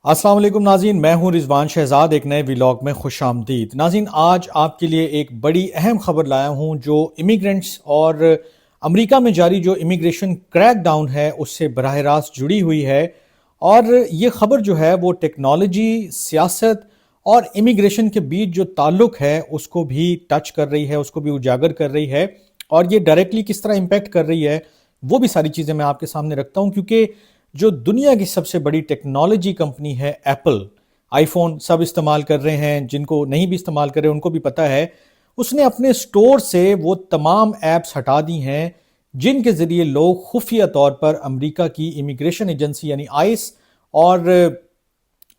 السلام علیکم ناظرین، میں ہوں رضوان شہزاد، ایک نئے ولاگ میں خوش آمدید۔ ناظرین، آج آپ کے لیے ایک بڑی اہم خبر لایا ہوں جو امیگرنٹس اور امریکہ میں جاری جو امیگریشن کریک ڈاؤن ہے اس سے براہ راست جڑی ہوئی ہے۔ اور یہ خبر جو ہے وہ ٹیکنالوجی، سیاست اور امیگریشن کے بیچ جو تعلق ہے اس کو بھی ٹچ کر رہی ہے، اس کو بھی اجاگر کر رہی ہے، اور یہ ڈائریکٹلی کس طرح امپیکٹ کر رہی ہے وہ بھی ساری چیزیں میں آپ کے سامنے رکھتا ہوں، کیونکہ جو دنیا کی سب سے بڑی ٹیکنالوجی کمپنی ہے ایپل، آئی فون سب استعمال کر رہے ہیں، جن کو نہیں بھی استعمال کر رہے ان کو بھی پتہ ہے، اس نے اپنے سٹور سے وہ تمام ایپس ہٹا دی ہیں جن کے ذریعے لوگ خفیہ طور پر امریکہ کی امیگریشن ایجنسی یعنی آئس اور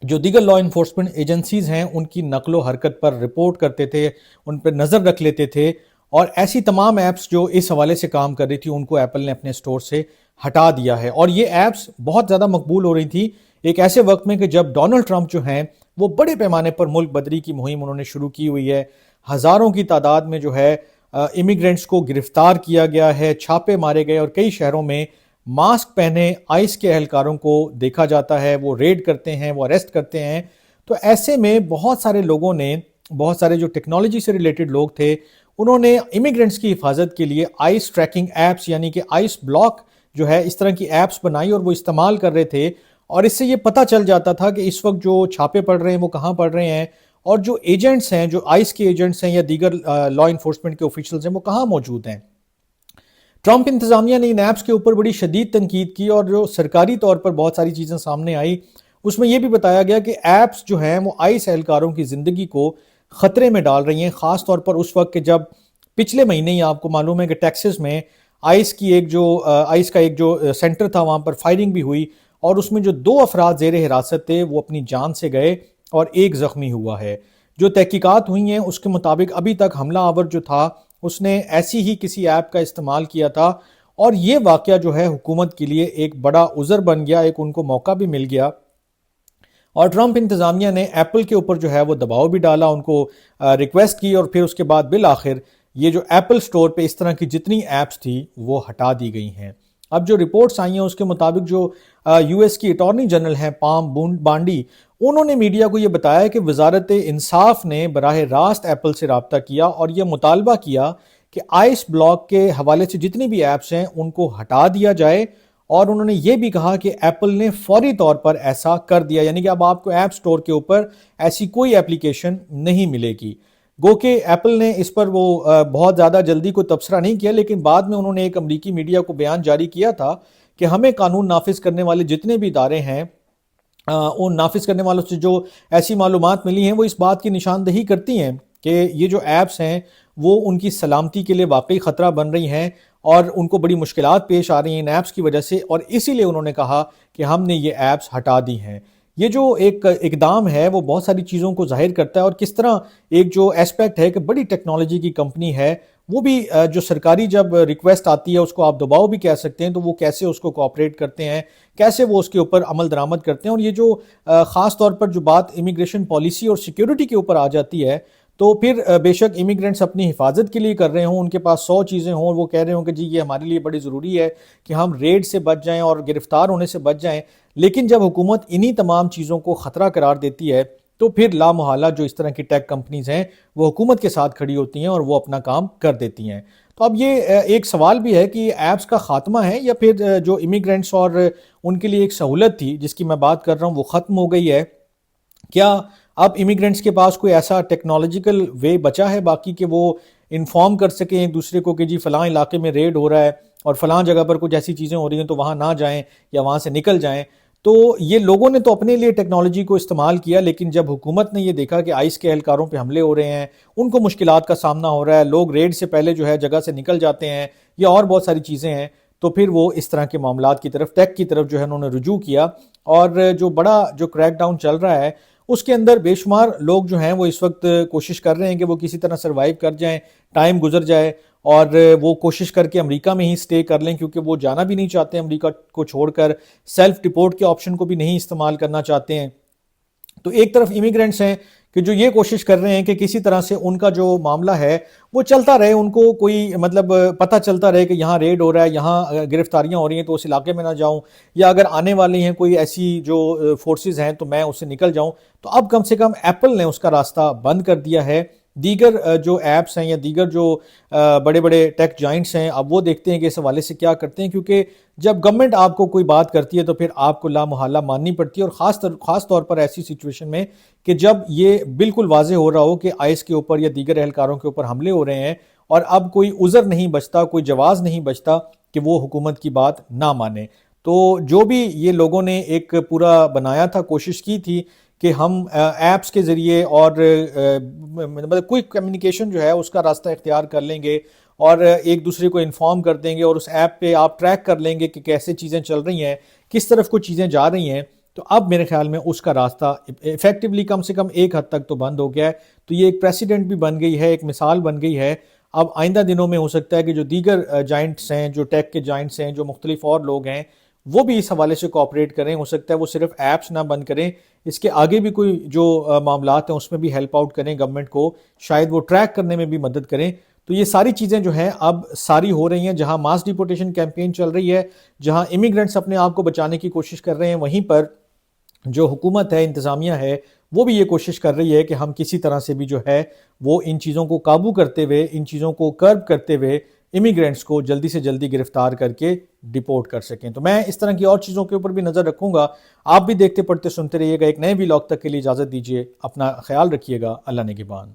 جو دیگر لا انفورسمنٹ ایجنسیز ہیں ان کی نقل و حرکت پر رپورٹ کرتے تھے، ان پر نظر رکھ لیتے تھے، اور ایسی تمام ایپس جو اس حوالے سے کام کر رہی تھی ان کو ایپل نے اپنے سٹور سے ہٹا دیا ہے۔ اور یہ ایپس بہت زیادہ مقبول ہو رہی تھی ایک ایسے وقت میں کہ جب ڈونلڈ ٹرمپ جو ہیں وہ بڑے پیمانے پر ملک بدری کی مہم انہوں نے شروع کی ہوئی ہے، ہزاروں کی تعداد میں جو ہے امیگرنٹس کو گرفتار کیا گیا ہے، چھاپے مارے گئے، اور کئی شہروں میں ماسک پہنے آئس کے اہلکاروں کو دیکھا جاتا ہے، وہ ریڈ کرتے ہیں، وہ اریسٹ کرتے ہیں۔ تو ایسے میں بہت سارے لوگوں نے، بہت سارے جو ٹیکنالوجی سے ریلیٹڈ لوگ تھے، انہوں نے امیگرنٹس کی حفاظت کے لیے آئس ٹریکنگ ایپس یعنی کہ آئس بلاک جو ہے اس طرح کی ایپس بنائی اور وہ استعمال کر رہے تھے، اور اس سے یہ پتہ چل جاتا تھا کہ اس وقت جو چھاپے پڑ رہے ہیں وہ کہاں پڑ رہے ہیں، اور جو ایجنٹس ہیں، جو آئس کے ایجنٹس ہیں یا دیگر لا انفورسمنٹ کے آفیشلز ہیں وہ کہاں موجود ہیں۔ ٹرمپ انتظامیہ نے ان ایپس کے اوپر بڑی شدید تنقید کی، اور جو سرکاری طور پر بہت ساری چیزیں سامنے آئی اس میں یہ بھی بتایا گیا کہ ایپس جو ہیں وہ آئس اہلکاروں کی زندگی کو خطرے میں ڈال رہی ہیں، خاص طور پر اس وقت کہ جب پچھلے مہینے ہی آپ کو معلوم ہے کہ ٹیکسس میں آئس کا ایک جو سینٹر تھا وہاں پر فائرنگ بھی ہوئی، اور اس میں جو 2 افراد زیر حراست تھے وہ اپنی جان سے گئے اور ایک زخمی ہوا ہے۔ جو تحقیقات ہوئی ہیں اس کے مطابق ابھی تک حملہ آور جو تھا اس نے ایسی ہی کسی ایپ کا استعمال کیا تھا، اور یہ واقعہ جو ہے حکومت کے لیے ایک بڑا عذر بن گیا، ایک ان کو موقع بھی مل گیا، اور ٹرمپ انتظامیہ نے ایپل کے اوپر جو ہے وہ دباؤ بھی ڈالا، ان کو ریکویسٹ کی، اور پھر اس کے بعد بالآخر یہ جو ایپل سٹور پہ اس طرح کی جتنی ایپس تھی وہ ہٹا دی گئی ہیں۔ اب جو رپورٹس آئی ہیں اس کے مطابق جو یو ایس کی اٹارنی جنرل ہیں پام بانڈی، انہوں نے میڈیا کو یہ بتایا کہ وزارت انصاف نے براہ راست ایپل سے رابطہ کیا اور یہ مطالبہ کیا کہ آئس بلاک کے حوالے سے جتنی بھی ایپس ہیں ان کو ہٹا دیا جائے، اور انہوں نے یہ بھی کہا کہ ایپل نے فوری طور پر ایسا کر دیا، یعنی کہ اب آپ کو ایپ سٹور کے اوپر ایسی کوئی اپلیکیشن نہیں ملے گی۔ گو کہ ایپل نے اس پر وہ بہت زیادہ جلدی کو تبصرہ نہیں کیا، لیکن بعد میں انہوں نے ایک امریکی میڈیا کو بیان جاری کیا تھا کہ ہمیں قانون نافذ کرنے والے جتنے بھی ادارے ہیں ان نافذ کرنے والوں سے جو ایسی معلومات ملی ہیں وہ اس بات کی نشاندہی کرتی ہیں کہ یہ جو ایپس ہیں وہ ان کی سلامتی کے لیے واقعی خطرہ بن رہی ہیں، اور ان کو بڑی مشکلات پیش آ رہی ہیں ان ایپس کی وجہ سے، اور اسی لیے انہوں نے کہا کہ ہم نے یہ ایپس ہٹا دی ہیں۔ یہ جو ایک اقدام ہے وہ بہت ساری چیزوں کو ظاہر کرتا ہے، اور کس طرح ایک جو ایسپیکٹ ہے کہ بڑی ٹیکنالوجی کی کمپنی ہے وہ بھی جو سرکاری جب ریکویسٹ آتی ہے اس کو آپ دباؤ بھی کہہ سکتے ہیں، تو وہ کیسے اس کو کوآپریٹ کرتے ہیں، کیسے وہ اس کے اوپر عمل درآمد کرتے ہیں۔ اور یہ جو خاص طور پر جو بات امیگریشن پالیسی اور سیکیورٹی کے اوپر آ جاتی ہے، تو پھر بے شک امیگرنٹس اپنی حفاظت کے لیے کر رہے ہوں، ان کے پاس 100 چیزیں ہوں اور وہ کہہ رہے ہوں کہ جی یہ ہمارے لیے بڑی ضروری ہے کہ ہم ریڈ سے بچ جائیں اور گرفتار ہونے سے بچ جائیں، لیکن جب حکومت انہی تمام چیزوں کو خطرہ قرار دیتی ہے تو پھر لا محالہ جو اس طرح کی ٹیک کمپنیز ہیں وہ حکومت کے ساتھ کھڑی ہوتی ہیں اور وہ اپنا کام کر دیتی ہیں۔ تو اب یہ ایک سوال بھی ہے کہ یہ ایپس کا خاتمہ ہے یا پھر جو امیگرنٹس اور ان کے لیے ایک سہولت تھی جس کی میں بات کر رہا ہوں وہ ختم ہو گئی ہے؟ کیا اب امیگرنٹس کے پاس کوئی ایسا ٹیکنالوجیکل وے بچا ہے باقی کہ وہ انفارم کر سکیں ایک دوسرے کو کہ جی فلاں علاقے میں ریڈ ہو رہا ہے اور فلاں جگہ پر کچھ ایسی چیزیں ہو رہی ہیں تو وہاں نہ جائیں یا وہاں سے نکل جائیں؟ تو یہ لوگوں نے تو اپنے لیے ٹیکنالوجی کو استعمال کیا، لیکن جب حکومت نے یہ دیکھا کہ آئس کے اہلکاروں پہ حملے ہو رہے ہیں، ان کو مشکلات کا سامنا ہو رہا ہے، لوگ ریڈ سے پہلے جو ہے جگہ سے نکل جاتے ہیں یا اور بہت ساری چیزیں ہیں، تو پھر وہ اس طرح کے معاملات کی طرف، ٹیک کی طرف جو ہے انہوں نے رجوع کیا، اور جو بڑا جو کریک ڈاؤن چل رہا ہے اس کے اندر بے شمار لوگ جو ہیں وہ اس وقت کوشش کر رہے ہیں کہ وہ کسی طرح سروائیو کر جائیں، ٹائم گزر جائے، اور وہ کوشش کر کے امریکہ میں ہی سٹے کر لیں، کیونکہ وہ جانا بھی نہیں چاہتے امریکہ کو چھوڑ کر، سیلف ڈپورٹ کے آپشن کو بھی نہیں استعمال کرنا چاہتے ہیں۔ تو ایک طرف امیگرینٹس ہیں کہ جو یہ کوشش کر رہے ہیں کہ کسی طرح سے ان کا جو معاملہ ہے وہ چلتا رہے، ان کو کوئی مطلب پتہ چلتا رہے کہ یہاں ریڈ ہو رہا ہے، یہاں گرفتاریاں ہو رہی ہیں تو اس علاقے میں نہ جاؤں، یا اگر آنے والی ہیں کوئی ایسی جو فورسز ہیں تو میں اس سے نکل جاؤں۔ تو اب کم سے کم ایپل نے اس کا راستہ بند کر دیا ہے۔ دیگر جو ایپس ہیں یا دیگر جو بڑے بڑے ٹیک جائنٹس ہیں، اب وہ دیکھتے ہیں کہ اس حوالے سے کیا کرتے ہیں، کیونکہ جب گورنمنٹ آپ کو کوئی بات کرتی ہے تو پھر آپ کو لا محالہ ماننی پڑتی ہے، اور خاص طور پر ایسی سچویشن میں کہ جب یہ بالکل واضح ہو رہا ہو کہ آئس کے اوپر یا دیگر اہلکاروں کے اوپر حملے ہو رہے ہیں، اور اب کوئی عذر نہیں بچتا، کوئی جواز نہیں بچتا کہ وہ حکومت کی بات نہ مانے۔ تو جو بھی یہ لوگوں نے ایک پورا بنایا تھا، کوشش کی تھی کہ ہم ایپس کے ذریعے اور مطلب کوئک کمیونیکیشن جو ہے اس کا راستہ اختیار کر لیں گے اور ایک دوسرے کو انفارم کر دیں گے، اور اس ایپ پہ آپ ٹریک کر لیں گے کہ کیسے چیزیں چل رہی ہیں، کس طرف کو چیزیں جا رہی ہیں، تو اب میرے خیال میں اس کا راستہ ایفیکٹولی کم سے کم ایک حد تک تو بند ہو گیا ہے۔ تو یہ ایک پریسیڈنٹ بھی بن گئی ہے، ایک مثال بن گئی ہے۔ اب آئندہ دنوں میں ہو سکتا ہے کہ جو دیگر جائنٹس ہیں، جو ٹیک کے جائنٹس ہیں، جو مختلف اور لوگ ہیں، وہ بھی اس حوالے سے کوآپریٹ کریں۔ ہو سکتا ہے وہ صرف ایپس نہ بند کریں، اس کے آگے بھی کوئی جو معاملات ہیں اس میں بھی ہیلپ آؤٹ کریں گورنمنٹ کو، شاید وہ ٹریک کرنے میں بھی مدد کریں۔ تو یہ ساری چیزیں جو ہیں اب ساری ہو رہی ہیں، جہاں ماس ڈیپورٹیشن کیمپین چل رہی ہے، جہاں امیگرنٹس اپنے آپ کو بچانے کی کوشش کر رہے ہیں، وہیں پر جو حکومت ہے، انتظامیہ ہے، وہ بھی یہ کوشش کر رہی ہے کہ ہم کسی طرح سے بھی جو ہے وہ ان چیزوں کو قابو کرتے ہوئے، ان چیزوں کو کرب کرتے ہوئے امیگرینٹس کو جلدی سے جلدی گرفتار کر کے ڈیپورٹ کر سکیں۔ تو میں اس طرح کی اور چیزوں کے اوپر بھی نظر رکھوں گا۔ آپ بھی دیکھتے پڑھتے سنتے رہیے گا۔ ایک نئے ولاگ تک کے لیے اجازت دیجیے، اپنا خیال رکھیے گا۔ اللہ نگہبان۔